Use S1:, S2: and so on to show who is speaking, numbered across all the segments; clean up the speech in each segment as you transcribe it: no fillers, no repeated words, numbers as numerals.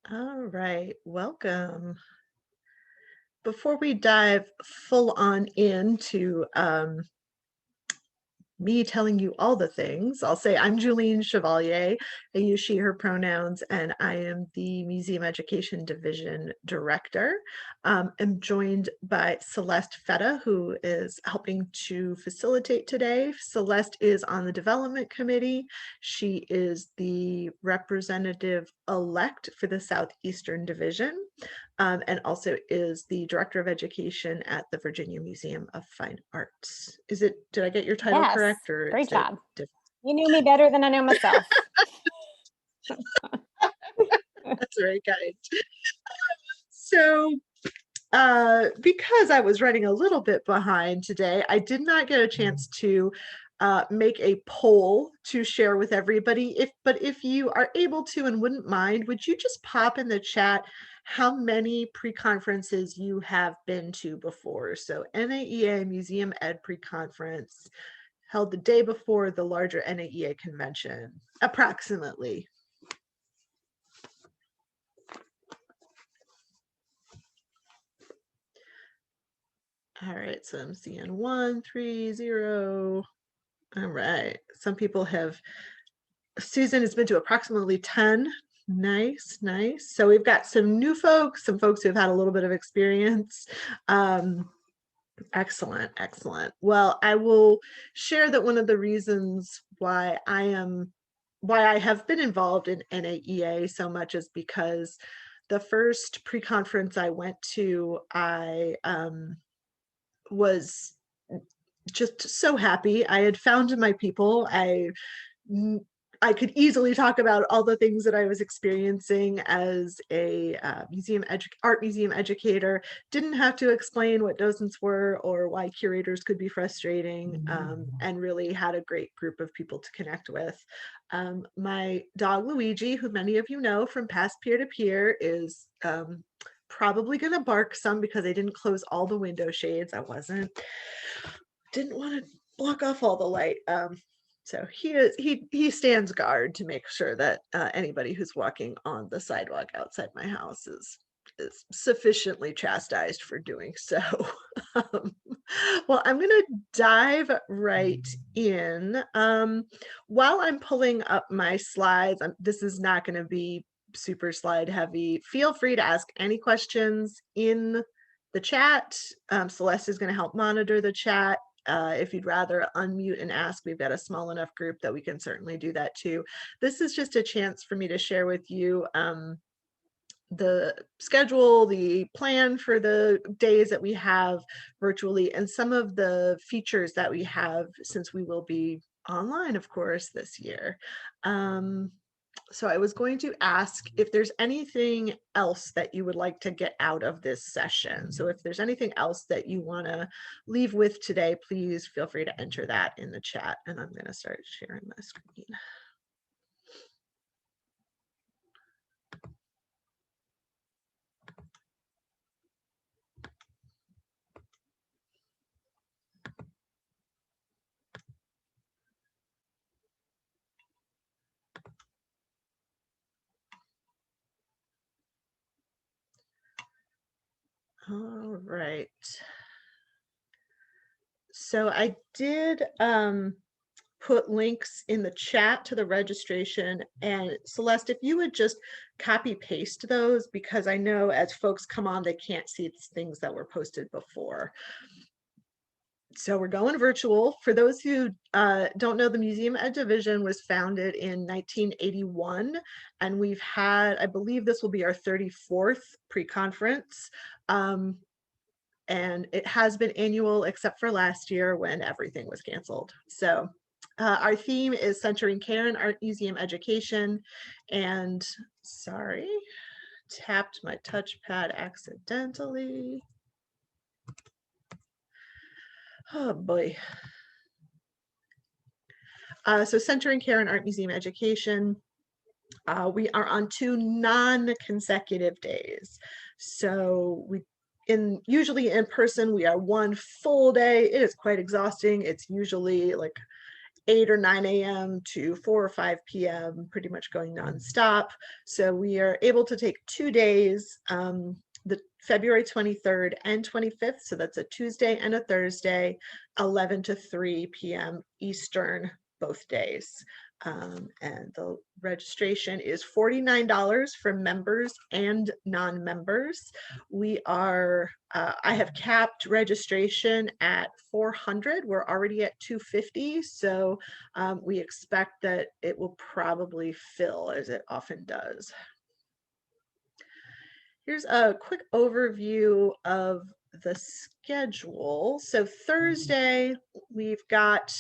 S1: All right, welcome. Before we dive full on into me telling you all the things, I'll say I'm Julene Chevalier. I use she, her pronouns, and I am the Museum Education Division Director. I'm joined by Celeste Feta, who is helping to facilitate today. Celeste is on the Development Committee. She is the representative-elect for the Southeastern Division. And also is the Director of Education at the Virginia Museum of Fine Arts. Did I get your title
S2: Yes,
S1: correct, or is
S2: great
S1: it
S2: job.
S1: different?
S2: You knew me better than I know myself.
S1: That's very kind. So, because I was running a little bit behind today, I did not get a chance to make a poll to share with everybody. But if you are able to and wouldn't mind, would you just pop in the chat how many pre-conferences you have been to before? So NAEA Museum Ed Pre-Conference held the day before the larger NAEA convention, approximately. All right, so I'm seeing 1, 3, 0. All right, some people have, Susan has been to approximately 10. Nice, nice. So we've got some new folks, some folks who have had a little bit of experience. Excellent, excellent. Well, I will share that one of the reasons why I have been involved in NAEA so much is because the first pre-conference I went to, I was just so happy. I had found my people. I could easily talk about all the things that I was experiencing as a art museum educator. Didn't have to explain what docents were or why curators could be frustrating, and really had a great group of people to connect with. My dog Luigi, who many of you know from past Peer2Peer, is probably going to bark some because I didn't close all the window shades. Didn't want to block off all the light. So he stands guard to make sure that anybody who's walking on the sidewalk outside my house is sufficiently chastised for doing so. um, well, I'm going to dive right in. While I'm pulling up my slides, this is not going to be super slide heavy. Feel free to ask any questions in the chat. Celeste is going to help monitor the chat. If you'd rather unmute and ask, we've got a small enough group that we can certainly do that too. This is just a chance for me to share with you the schedule, the plan for the days that we have virtually, and some of the features that we have since we will be online, of course, this year. So I was going to ask if there's anything else that you would like to get out of this session. So if there's anything else that you want to leave with today, please feel free to enter that in the chat. And I'm going to start sharing my screen. All right. So I did put links in the chat to the registration, and Celeste, if you would just copy paste those, because I know as folks come on, they can't see things that were posted before. So we're going virtual. For those who don't know, the Museum Ed Division was founded in 1981, and we've had, I believe this will be our 34th pre-conference. And it has been annual except for last year when everything was canceled. So our theme is centering care in art museum education. And sorry, tapped my touchpad accidentally. Oh boy. So centering care in art museum education. We are on 2 non-consecutive days. So usually in person, we are 1 full day. It is quite exhausting. It's usually like 8 or 9 a.m. to 4 or 5 p.m., pretty much going nonstop. So we are able to take 2 days, the February 23rd and 25th. So that's a Tuesday and a Thursday, 11 to 3 p.m. Eastern, both days. And the registration is $49 for members and non-members. We are, I have capped registration at 400. We're already at 250. So we expect that it will probably fill, as it often does. Here's a quick overview of the schedule. So Thursday, we've got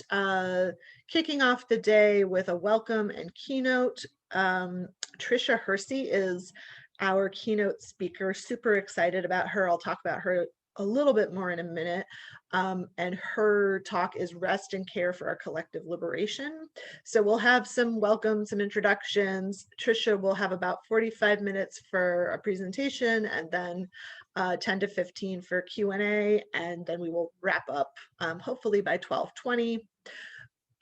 S1: kicking off the day with a welcome and keynote. Tricia Hersey is our keynote speaker. Super excited about her. I'll talk about her a little bit more in a minute. And her talk is Rest and Care for Our Collective Liberation. So we'll have some welcome, some introductions. Tricia will have about 45 minutes for a presentation, and then 10 to 15 for Q&A, and then we will wrap up hopefully by 12:20.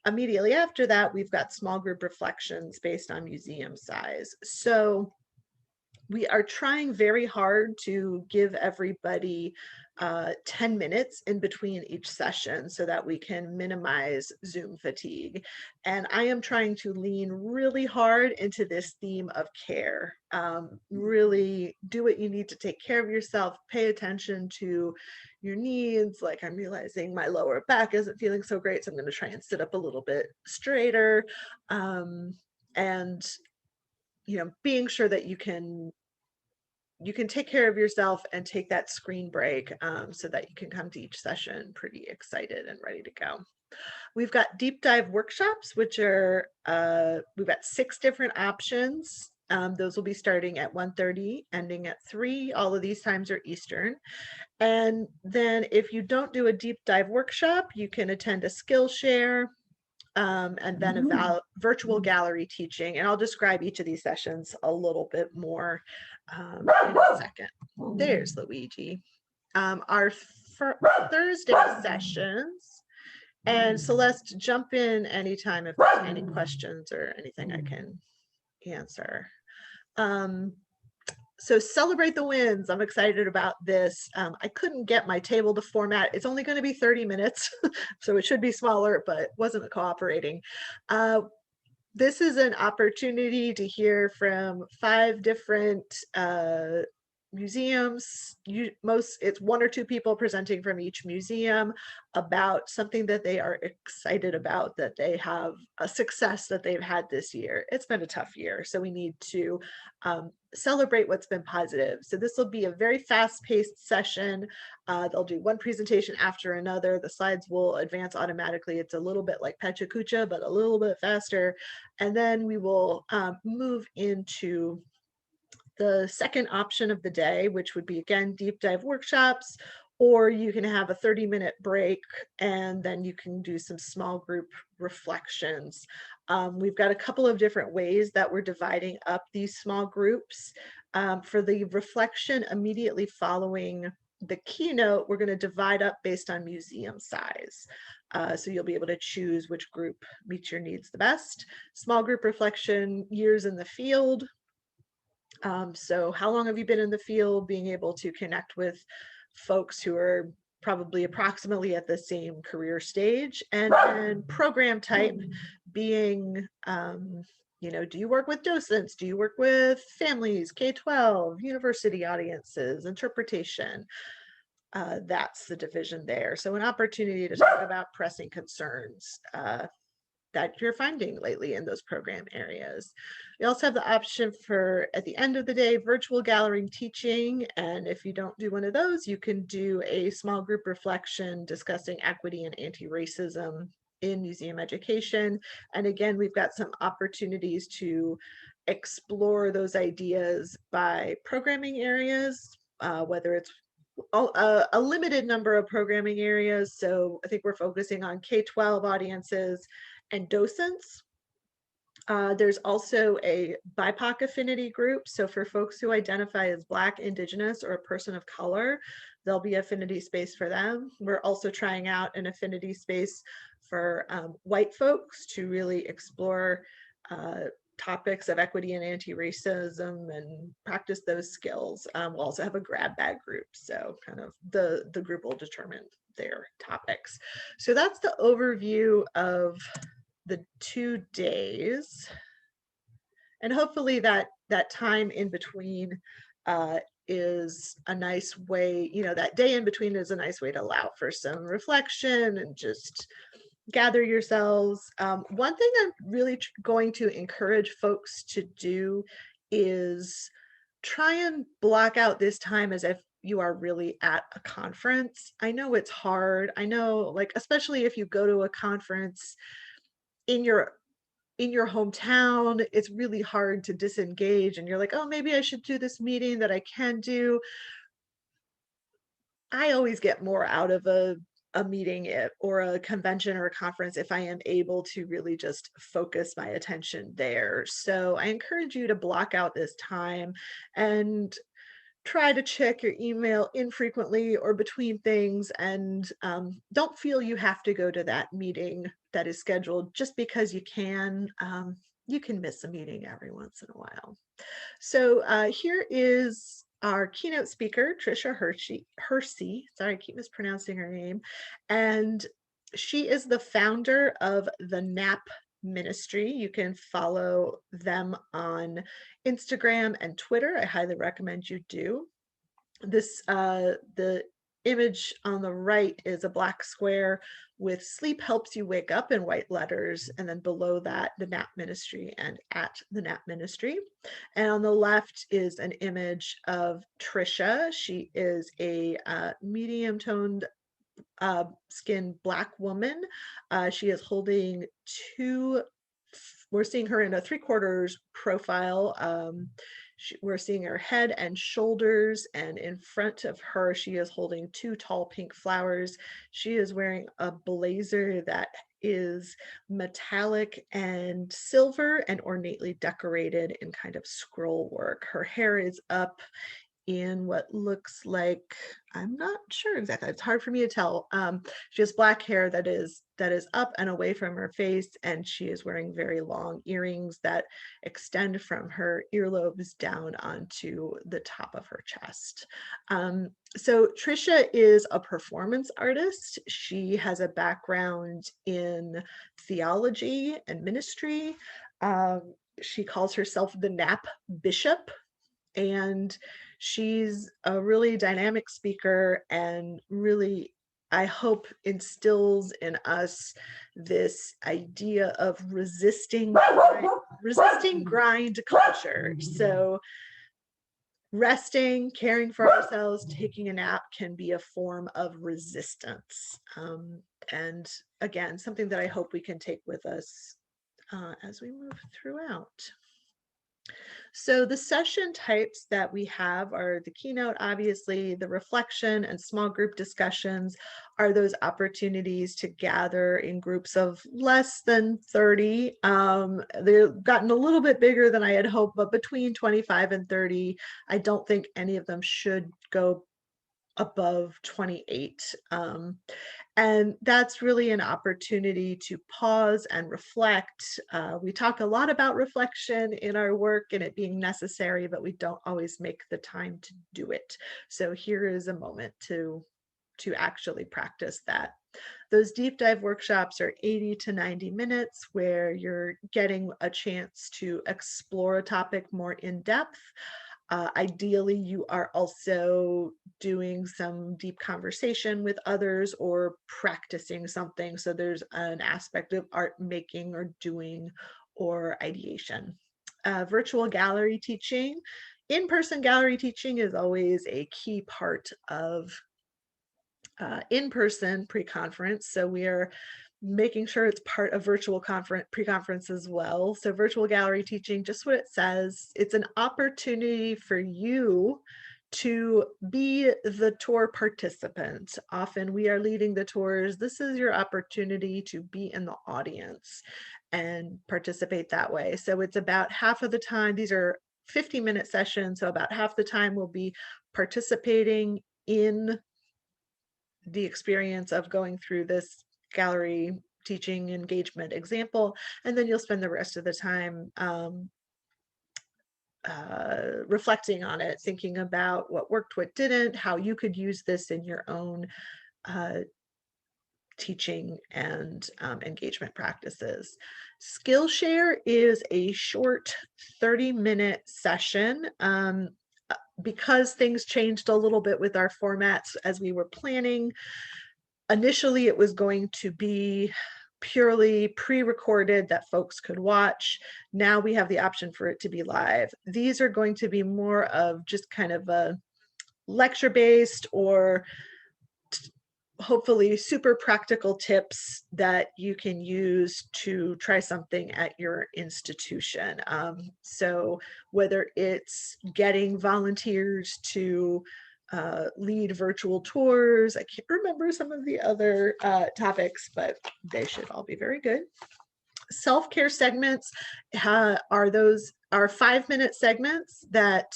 S1: Immediately after that, we've got small group reflections based on museum size. So we are trying very hard to give everybody 10 minutes in between each session so that we can minimize Zoom fatigue. And I am trying to lean really hard into this theme of care. Really do what you need to take care of yourself, pay attention to your needs. Like, I'm realizing my lower back isn't feeling so great, so I'm going to try and sit up a little bit straighter. And being sure that you can take care of yourself and take that screen break so that you can come to each session pretty excited and ready to go. We've got deep dive workshops, which are, we've got 6 different options. Those will be starting at 1:30, ending at 3. All of these times are Eastern. And then if you don't do a deep dive workshop, you can attend a Skillshare, and then a virtual gallery teaching. And I'll describe each of these sessions a little bit more in a second. There's Luigi. Our Thursday sessions, and Celeste, jump in anytime if there's any questions or anything I can answer. So celebrate the wins. I'm excited about this. I couldn't get my table to format. It's only going to be 30 minutes, so it should be smaller, but wasn't cooperating. This is an opportunity to hear from 5 different museums. It's 1 or 2 people presenting from each museum about something that they are excited about, that they have a success that they've had this year. It's been a tough year, so we need to celebrate what's been positive. So this will be a very fast-paced session. They'll do one presentation after another. The slides will advance automatically. It's a little bit like Pecha Kucha, but a little bit faster. And then we will move into the second option of the day, which would be, again, deep dive workshops, or you can have a 30-minute break and then you can do some small group reflections. We've got a couple of different ways that we're dividing up these small groups. For the reflection immediately following the keynote, we're going to divide up based on museum size. So you'll be able to choose which group meets your needs the best. Small group reflection, years in the field. So how long have you been in the field? Being able to connect with folks who are probably approximately at the same career stage, and program type being, do you work with docents? Do you work with families, K-12, university audiences, interpretation? That's the division there. So an opportunity to talk about pressing concerns that you're finding lately in those program areas. You also have the option for, at the end of the day, virtual gallery teaching. And if you don't do one of those, you can do a small group reflection discussing equity and anti-racism in museum education. And again, we've got some opportunities to explore those ideas by programming areas, whether it's a limited number of programming areas. So I think we're focusing on K-12 audiences and docents. There's also a BIPOC affinity group. So for folks who identify as Black, Indigenous, or a person of color, there'll be affinity space for them. We're also trying out an affinity space for white folks to really explore topics of equity and anti-racism and practice those skills. We'll also have a grab bag group, so kind of the group will determine their topics. So that's the overview of the 2 days, and hopefully that time in between is a nice way, you know, that day in between is a nice way to allow for some reflection and just gather yourselves. One thing I'm really going to encourage folks to do is try and block out this time as if you are really at a conference. I know it's hard. I know, like, especially if you go to a conference in your hometown, it's really hard to disengage and you're like, oh, maybe I should do this meeting that I can do. I always get more out of a meeting or a convention or a conference if I am able to really just focus my attention there. So I encourage you to block out this time and try to check your email infrequently or between things, and don't feel you have to go to that meeting that is scheduled just because you can. You can miss a meeting every once in a while. So here is our keynote speaker, Trisha Hersey. Sorry, I keep mispronouncing her name. And she is the founder of the NAP Ministry. You can follow them on Instagram and Twitter. I highly recommend you do. This the image on the right is a black square with "Sleep helps you wake up" in white letters, and then below that the NAP Ministry and at the NAP Ministry. And on the left is an image of Trisha. She is a medium toned skinned Black woman. She is holding two, we're seeing her in a 3/4 profile. We're seeing her head and shoulders, and in front of her, she is holding 2 tall pink flowers. She is wearing a blazer that is metallic and silver and ornately decorated in kind of scroll work. Her hair is up in what looks like, I'm not sure exactly, it's hard for me to tell. She has black hair that is up and away from her face, and she is wearing very long earrings that extend from her earlobes down onto the top of her chest. So Trisha is a performance artist. She has a background in theology and ministry. She calls herself the NAP Bishop, and she's a really dynamic speaker and really, I hope, instills in us this idea of resisting grind culture. So resting, caring for ourselves, taking a nap can be a form of resistance. And again, something that I hope we can take with us as we move throughout. So the session types that we have are the keynote, obviously, the reflection and small group discussions are those opportunities to gather in groups of less than 30. They've gotten a little bit bigger than I had hoped, but between 25 and 30. I don't think any of them should go above 28. And that's really an opportunity to pause and reflect. We talk a lot about reflection in our work and it being necessary, but we don't always make the time to do it. So here is a moment to actually practice that. Those deep dive workshops are 80 to 90 minutes where you're getting a chance to explore a topic more in depth. Ideally, you are also doing some deep conversation with others or practicing something. So there's an aspect of art making or doing or ideation. Virtual gallery teaching. In-person gallery teaching is always a key part of in-person pre-conference. So we are making sure it's part of virtual pre-conference as well. So virtual gallery teaching, just what it says, it's an opportunity for you to be the tour participant. Often we are leading the tours. This is your opportunity to be in the audience and participate that way. So it's about half of the time, these are 50-minute sessions, so about half the time we'll be participating in the experience of going through this gallery teaching engagement example, and then you'll spend the rest of the time reflecting on it, thinking about what worked, what didn't, how you could use this in your own teaching and engagement practices. Skillshare is a short 30-minute session. Because things changed a little bit with our formats as we were planning, initially it was going to be purely pre-recorded that folks could watch. Now we have the option for it to be live. These are going to be more of just kind of a lecture-based or hopefully super practical tips that you can use to try something at your institution. So whether it's getting volunteers to lead virtual tours, I can't remember some of the other topics, but they should all be very good. Self-care segments are 5-minute segments that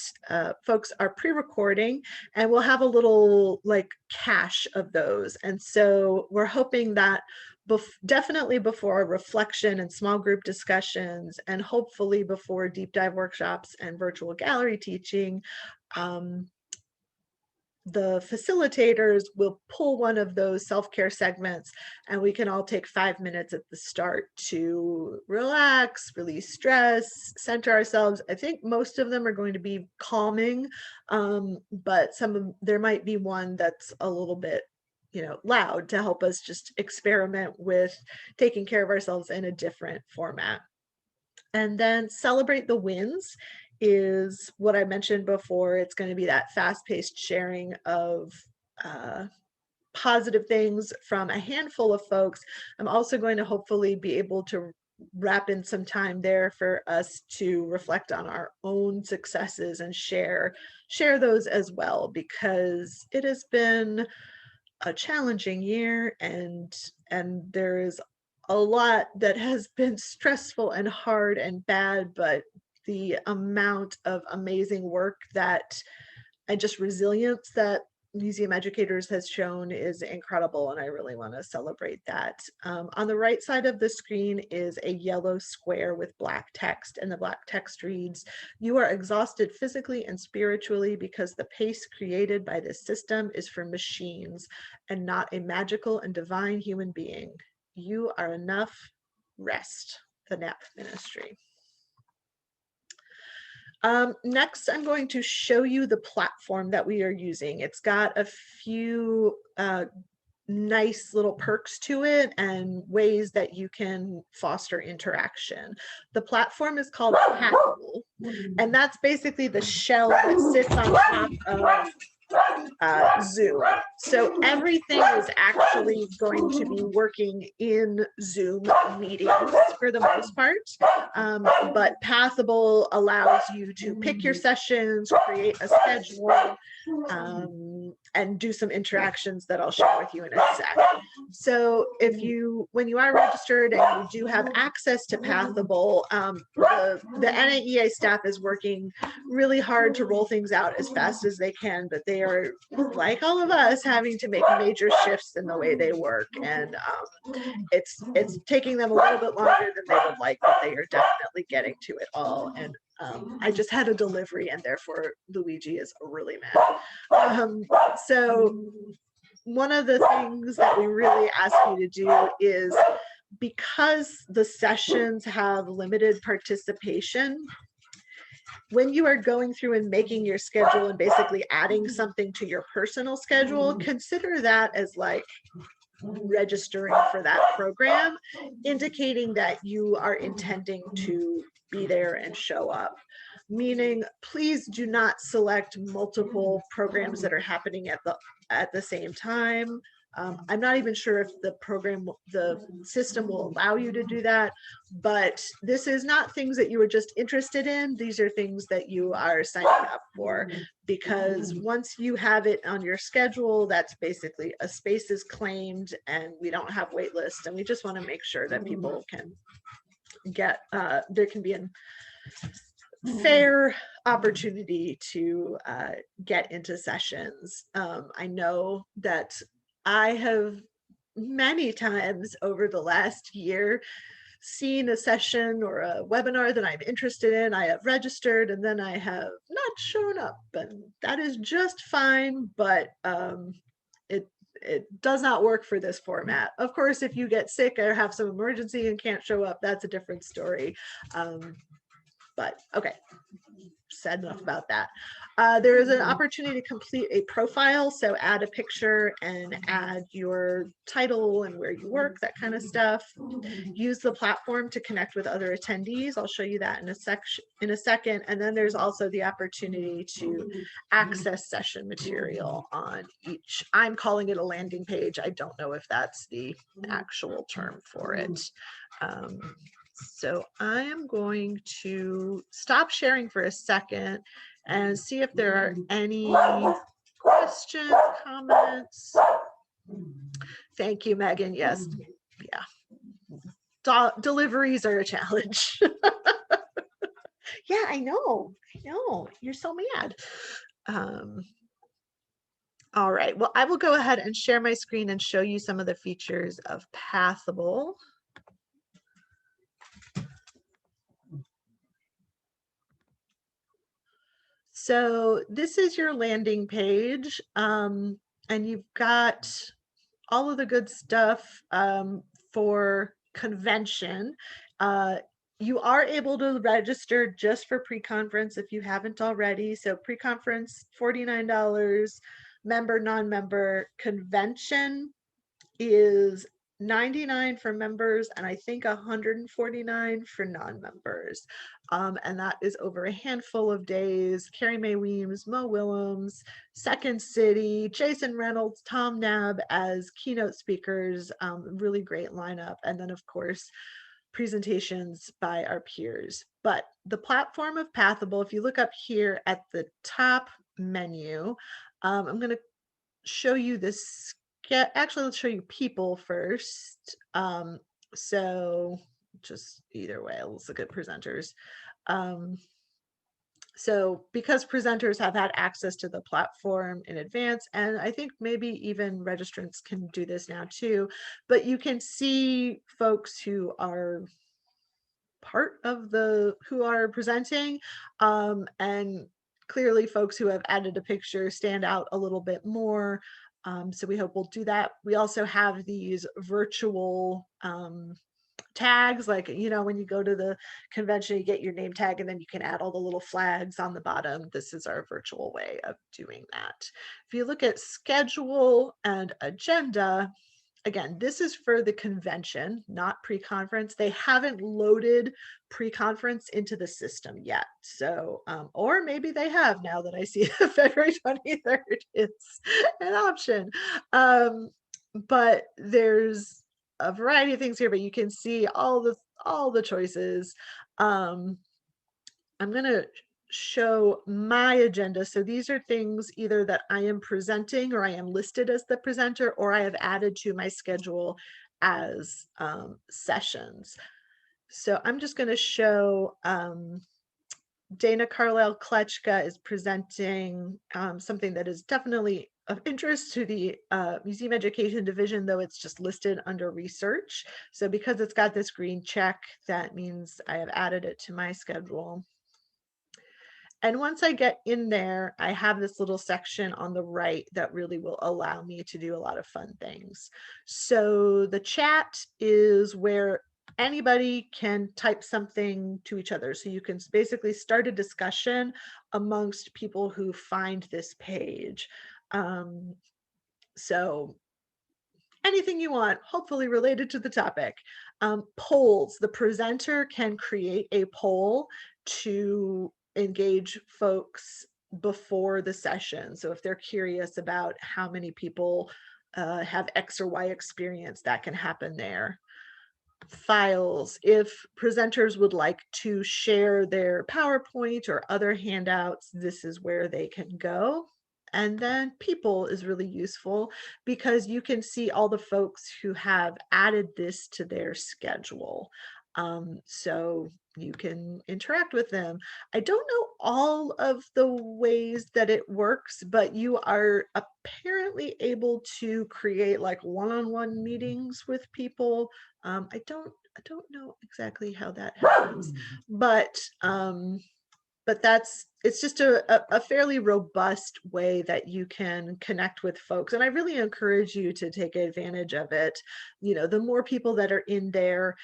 S1: folks are pre-recording, and we'll have a little like cache of those. And so we're hoping that definitely before reflection and small group discussions, and hopefully before deep dive workshops and virtual gallery teaching, the facilitators will pull one of those self-care segments, and we can all take 5 minutes at the start to relax, release stress, center ourselves. I think most of them are going to be calming, but there might be one that's a little bit, loud, to help us just experiment with taking care of ourselves in a different format. And then celebrate the wins is what I mentioned before. It's going to be that fast-paced sharing of positive things from a handful of folks. I'm also going to hopefully be able to wrap in some time there for us to reflect on our own successes and share those as well, because it has been a challenging year, and there is a lot that has been stressful and hard and bad, but the amount of amazing work and just resilience that museum educators has shown is incredible, and I really want to celebrate that. On the right side of the screen is a yellow square with black text, and the black text reads, "You are exhausted physically and spiritually because the pace created by this system is for machines and not a magical and divine human being. You are enough. Rest." The NAP Ministry. Next, I'm going to show you the platform that we are using. It's got a few nice little perks to it and ways that you can foster interaction. The platform is called Hackable, and that's basically the shell that sits on top of Zoom. So everything is actually going to be working in Zoom meetings for the most part, but Pathable allows you to pick your sessions, create a schedule, and do some interactions that I'll share with you in a sec. So when you are registered and you do have access to Pathable, the NAEA staff is working really hard to roll things out as fast as they can, but they are, like all of us, having to make major shifts in the way they work, and it's taking them a little bit longer than they would like, but they are definitely getting to it all. And I just had a delivery, and therefore Luigi is really mad. So one of the things that we really ask you to do is, because the sessions have limited participation, when you are going through and making your schedule and basically adding something to your personal schedule, consider that as like registering for that program, indicating that you are intending to be there and show up. Meaning, please do not select multiple programs that are happening at the same time. I'm not even sure if the system will allow you to do that, but this is not things that you were just interested in. These are things that you are signing up for, because once you have it on your schedule, that's basically a space is claimed, and we don't have wait lists, and we just want to make sure that people can get, there can be a fair opportunity to get into sessions. I know that I have many times over the last year seen a session or a webinar that I'm interested in. I have registered and then I have not shown up, and that is just fine, but it it does not work for this format. Of course, if you get sick or have some emergency and can't show up, that's a different story. But okay, said enough about that. There is an opportunity to complete a profile, so add a picture and add your title and where you work, that kind of stuff. Use the platform to connect with other attendees. I'll show you that in a second. And then there's also the opportunity to access session material on each. I'm calling it a landing page. I don't know if that's the actual term for it. So I am going to stop sharing for a second and see if there are any questions, comments. Thank you, Megan. Yes. Yeah. Deliveries are a challenge. Yeah, I know. You're so mad. All right. Well, I will go ahead and share my screen and show you some of the features of Pathable. So this is your landing page, and you've got all of the good stuff for convention. You are able to register just for pre-conference if you haven't already. So pre-conference, $49, member, non-member. Convention is $99 for members and I think $149 for non-members. And that is over a handful of days. Carrie Mae Weems, Mo Willems, Second City, Jason Reynolds, Tom Nab as keynote speakers, really great lineup. And then of course, presentations by our peers. But the platform of Pathable, if you look up here at the top menu, I'm going to show you this. Actually, let's show you people first. So just either way, let's look at presenters. So because presenters have had access to the platform in advance, and I think maybe even registrants can do this now too, but you can see folks who are part of who are presenting, and clearly folks who have added a picture stand out a little bit more. So we hope we'll do that. We also have these virtual tags, like, when you go to the convention, you get your name tag and then you can add all the little flags on the bottom. This is our virtual way of doing that. If you look at schedule and agenda, again, this is for the convention, not pre-conference. They haven't loaded pre-conference into the system yet. So, or maybe they have now that I see February 23rd is an option. But there's a variety of things here, but you can see all the choices. I'm gonna show my agenda. So these are things either that I am presenting or I am listed as the presenter, or I have added to my schedule as sessions. So I'm just going to show Dana Carlisle Kletchka is presenting something that is definitely of interest to the Museum Education Division, though it's just listed under research. So because it's got this green check, that means I have added it to my schedule. And once I get in there, I have this little section on the right that really will allow me to do a lot of fun things. So the chat is where anybody can type something to each other. So you can basically start a discussion amongst people who find this page. So anything you want, hopefully related to the topic. Polls, the presenter can create a poll to engage folks before the session. So if they're curious about how many people have X or Y experience, that can happen there. Files, if presenters would like to share their PowerPoint or other handouts, this is where they can go. And then people is really useful because you can see all the folks who have added this to their schedule. So you can interact with them. I don't know all of the ways that it works, but you are apparently able to create like one-on-one meetings with people. I don't know exactly how that happens, but it's just a fairly robust way that you can connect with folks. And I really encourage you to take advantage of it. The more people that are in there,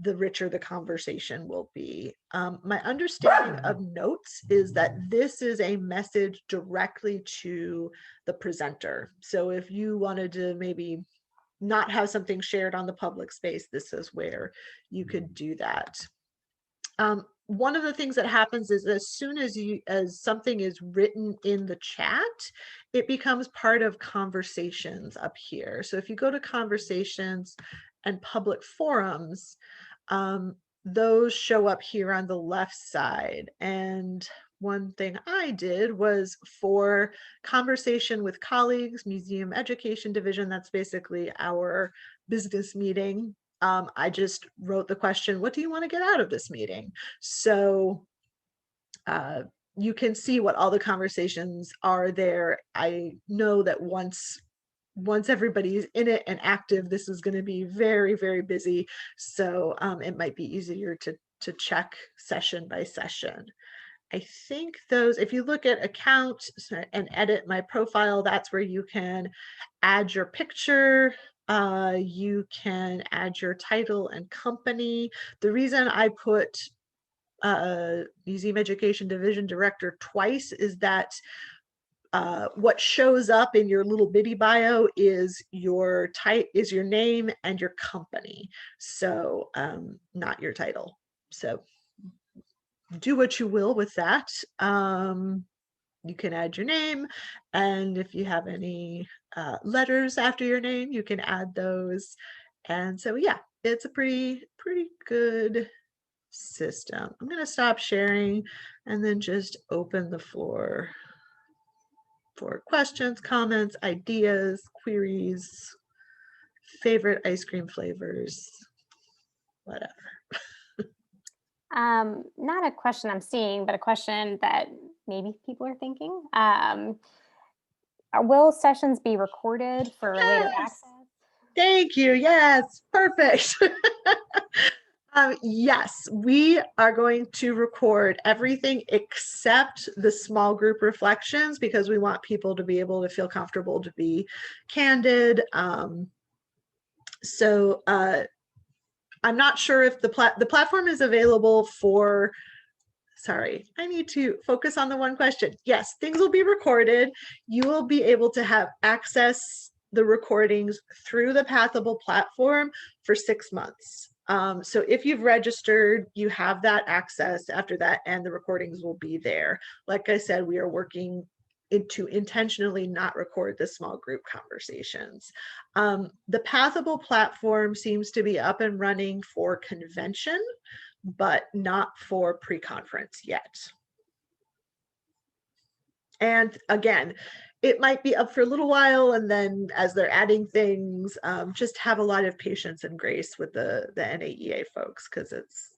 S1: the richer the conversation will be. My understanding of notes is that this is a message directly to the presenter. So if you wanted to maybe not have something shared on the public space, this is where you could do that. One of the things that happens is as soon as something is written in the chat, it becomes part of conversations up here. So if you go to conversations and public forums, those show up here on the left side. And one thing I did was for conversation with colleagues, museum education division, that's basically our business meeting. I just wrote the question, what do you want to get out of this meeting? So you can see what all the conversations are there. I know that once everybody's in it and active, this is going to be very, very busy. So it might be easier to check session by session. I think those, if you look at account and edit my profile, that's where you can add your picture. You can add your title and company. The reason I put Museum Education Division Director twice is that what shows up in your little bitty bio is your name and your company. So not your title. So do what you will with that. You can add your name, and if you have any letters after your name, you can add those. And so yeah, it's a pretty good system. I'm going to stop sharing and then just open the floor for questions, comments, ideas, queries, favorite ice cream flavors, whatever.
S2: Not a question I'm seeing, but a question that maybe people are thinking. Will sessions be recorded for later access?
S1: Thank you. Yes, perfect. Yes, we are going to record everything except the small group reflections because we want people to be able to feel comfortable to be candid. So I'm not sure if the platform is available for, sorry, I need to focus on the one question. Yes, things will be recorded. You will be able to have access the recordings through the Pathable platform for 6 months. So if you've registered, you have that access after that, and the recordings will be there. Like I said, we are working to intentionally not record the small group conversations. The Pathable platform seems to be up and running for convention, but not for pre-conference yet. And again, it might be up for a little while, and then as they're adding things, just have a lot of patience and grace with the NAEA folks, because it's,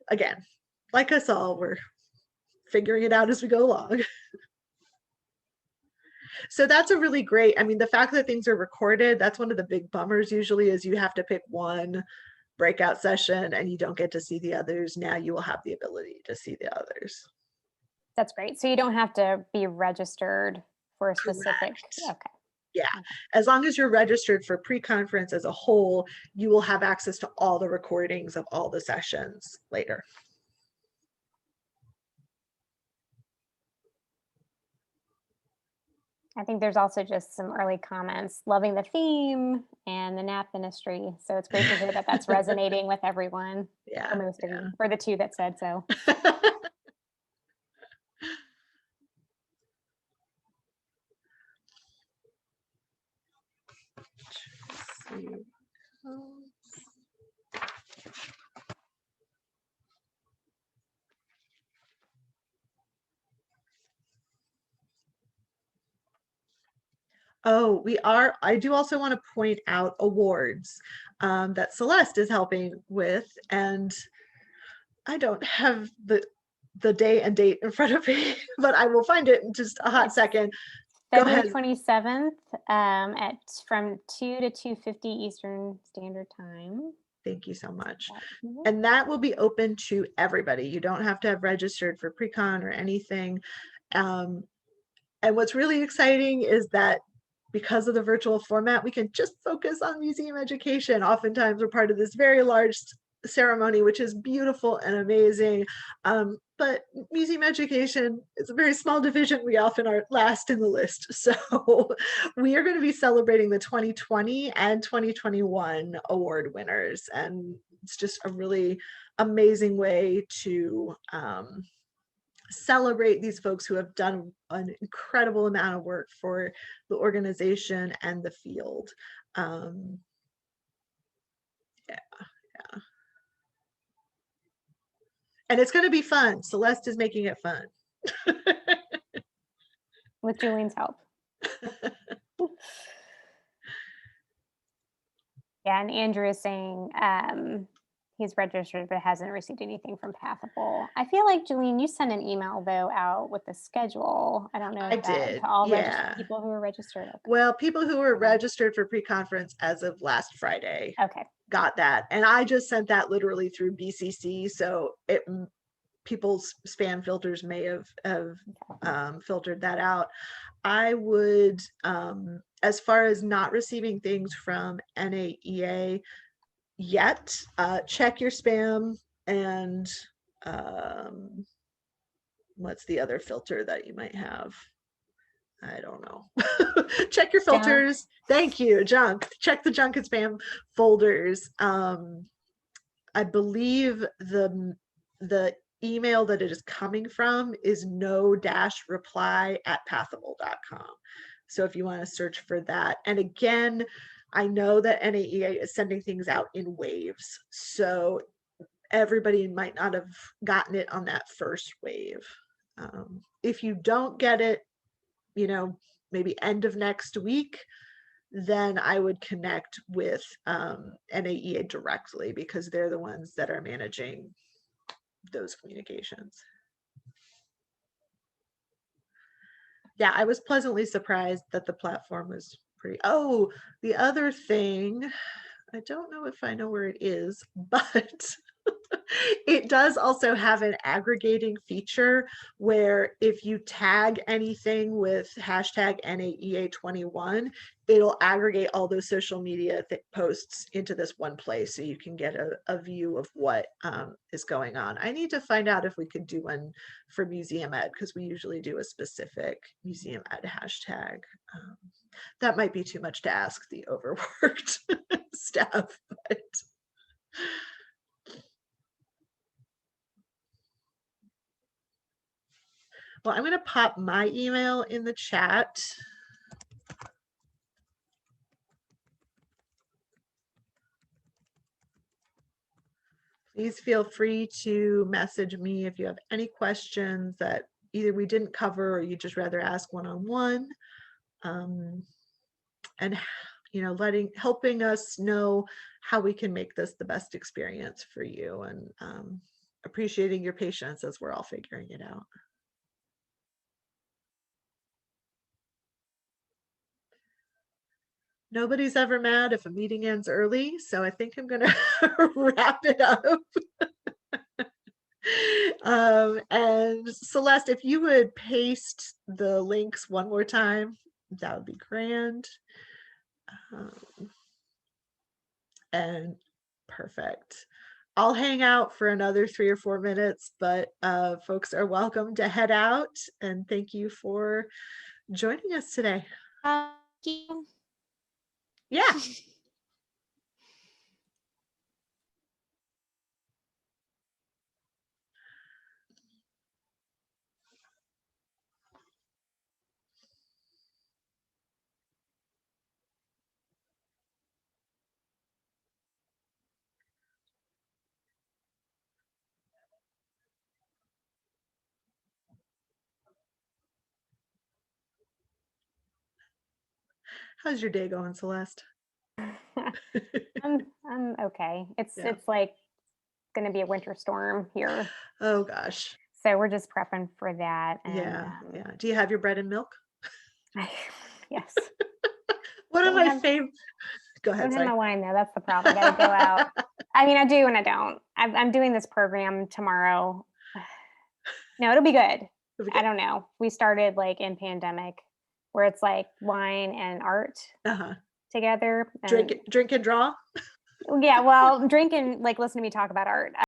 S1: again, like us all, we're figuring it out as we go along. So that's a really great, I mean, the fact that things are recorded, that's one of the big bummers usually, is you have to pick one breakout session and you don't get to see the others. Now you will have the ability to see the others.
S2: That's great. So you don't have to be registered for a specific.
S1: Correct.
S2: Okay.
S1: Yeah, as long as you're registered for pre-conference as a whole, you will have access to all the recordings of all the sessions later.
S2: I think there's also just some early comments, loving the theme and the nap ministry. So it's great to hear that that's resonating with everyone.
S1: Yeah.
S2: Or most of you, or the two that said so.
S1: Oh, I do also want to point out awards that Celeste is helping with. And I don't have the day and date in front of me, but I will find it in just a hot
S2: It's
S1: second. Go
S2: February
S1: ahead.
S2: 27th, at from 2 to 2:50 Eastern Standard Time.
S1: Thank you so much.
S2: Mhm.
S1: And that will be open to everybody. You don't have to have registered for pre-con or anything. Um, and what's really exciting is that because of the virtual format, we can just focus on museum education. Oftentimes, we're part of this very large ceremony, which is beautiful and amazing. But museum education is a very small division. We often are last in the list. So we are going to be celebrating the 2020 and 2021 award winners. And it's just a really amazing way to celebrate these folks who have done an incredible amount of work for the organization and the field. Yeah, yeah. And it's going to be fun. Celeste is making it fun.
S2: With Julian's help. Yeah, and Andrew is saying he's registered but hasn't received anything from Pathable. I feel like, Julian, you sent an email though out with the schedule. I don't know
S1: I
S2: if that
S1: did,
S2: to all
S1: yeah.
S2: people who are registered.
S1: Well, people who were registered for pre-conference as of last Friday
S2: Okay.
S1: got that. And I just sent that literally through BCC. So people's spam filters may have filtered that out. I would, as far as not receiving things from NAEA yet, check your spam and what's the other filter that you might have? I don't know. Check your
S2: Junk.
S1: filters. Thank you. Junk. Check the junk and spam folders. I believe the email that it is coming from is no-reply@pathable.com. So if you want to search for that. And again, I know that NAEA is sending things out in waves. So everybody might not have gotten it on that first wave. If you don't get it, maybe end of next week, then I would connect with NAEA directly because they're the ones that are managing those communications. Yeah, I was pleasantly surprised that the platform was pretty. Oh, the other thing, I don't know if I know where it is, but it does also have an aggregating feature where if you tag anything with hashtag NAEA21, it'll aggregate all those social media posts into this one place so you can get a view of what is going on. I need to find out if we could do one for Museum Ed because we usually do a specific Museum Ed hashtag. That might be too much to ask the overworked staff, but well, I'm going to pop my email in the chat. Please feel free to message me if you have any questions that either we didn't cover or you just rather ask one-on-one. And helping us know how we can make this the best experience for you, and appreciating your patience as we're all figuring it out. Nobody's ever mad if a meeting ends early, so I think I'm gonna wrap it up. And Celeste, if you would paste the links one more time, that would be grand. And perfect. I'll hang out for another 3 or 4 minutes, but folks are welcome to head out. And thank you for joining us today.
S2: Thank you.
S1: Yeah. How's your day going, Celeste?
S2: I'm okay.
S1: Yeah.
S2: It's like going to be a winter storm here.
S1: Oh gosh.
S2: So we're just prepping for that. And
S1: Yeah. Yeah. Do you have your bread and milk?
S2: yes,
S1: One of
S2: don't
S1: my
S2: have
S1: favorite. Go ahead.
S2: don't have
S1: Sorry.
S2: my wine though. That's the problem. I got to go out. I mean, I do and I don't. I'm doing this program tomorrow. No, it'll be good.
S1: It'll be
S2: I
S1: good.
S2: don't know. We started like in pandemic, where it's like wine and art
S1: Uh-huh.
S2: together.
S1: Drink
S2: And
S1: drink and draw.
S2: yeah, well, drink and like listen to me talk about art.